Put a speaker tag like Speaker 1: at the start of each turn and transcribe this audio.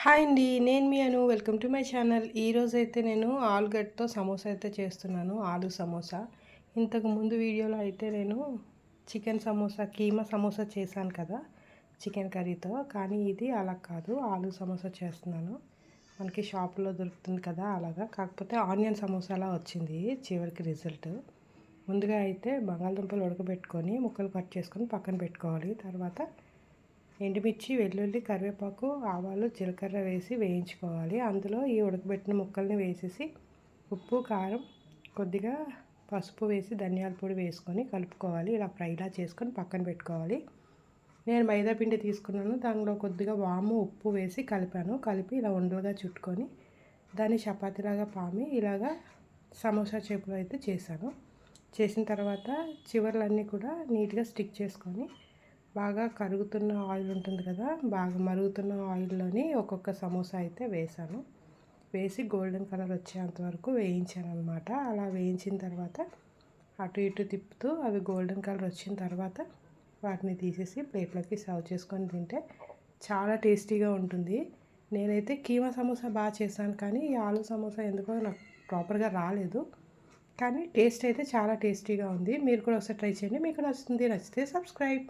Speaker 1: Hi అండి. నేను మీ Anu. Welcome to my channel. ఈరోజైతే నేను ఆలుగడ్డతో సమోసా అయితే చేస్తున్నాను. ఆలు సమోసా. ఇంతకు ముందు వీడియోలో అయితే నేను చికెన్ సమోసా, కీమా సమోసా చేశాను కదా! చికెన్ కర్రీతో. కానీ ఇది అలా కాదు. ఆలు సమోసా చేస్తున్నాను. మనకి షాపులో దొరుకుతుంది కదా! అలాగా. కాకపోతే ఆనియన్ సమోసాలా వచ్చింది చివరికి రిజల్ట్. ముందుగా అయితే బంగాళదుంపలు ఉడకబెట్టుకొని ముక్కలు కట్ చేసుకొని పక్కన పెట్టుకోవాలి. తర్వాత ఎండుమిర్చి, వెల్లుల్లి, కరివేపాకు, ఆవాలు, జీలకర్ర వేసి వేయించుకోవాలి. అందులో ఈ ఉడకబెట్టిన ముక్కల్ని వేసేసి ఉప్పు, కారం, కొద్దిగా పసుపు వేసి ధనియాల పొడి వేసుకొని కలుపుకోవాలి. ఇలా ఫ్రైలా చేసుకొని పక్కన పెట్టుకోవాలి. నేను మైదా పిండి తీసుకున్నాను. దానిలో కొద్దిగా వాము, ఉప్పు వేసి కలిపాను. కలిపి ఇలా ఉండలుగా చుట్టుకొని దాన్ని చపాతీలాగా పామి ఇలాగా సమోసా షేప్లో అయితే చేశాను. చేసిన తర్వాత చివర్లన్నీ కూడా నీట్గా స్టిక్ చేసుకొని బాగా కరుగుతున్న ఆయిల్ ఉంటుంది కదా, బాగా మరుగుతున్న ఆయిల్లోని ఒక్కొక్క సమోసా అయితే వేసాను. వేసి గోల్డెన్ కలర్ వచ్చేంత వరకు వేయించాను అనమాట. అలా వేయించిన తర్వాత అటు ఇటు తిప్పుతూ అవి గోల్డెన్ కలర్ వచ్చిన తర్వాత వాటిని తీసేసి ప్లేట్లోకి సర్వ్ చేసుకొని తింటే చాలా టేస్టీగా ఉంటుంది. నేనైతే కీమా సమోసా బాగా చేశాను, కానీ ఈ ఆలు సమోసా ఎందుకో నాకు ప్రాపర్గా రాలేదు. కానీ టేస్ట్ అయితే చాలా టేస్టీగా ఉంది. మీరు కూడా ఒకసారి ట్రై చేయండి. మీకు నచ్చుతుంది. నచ్చితే సబ్స్క్రైబ్.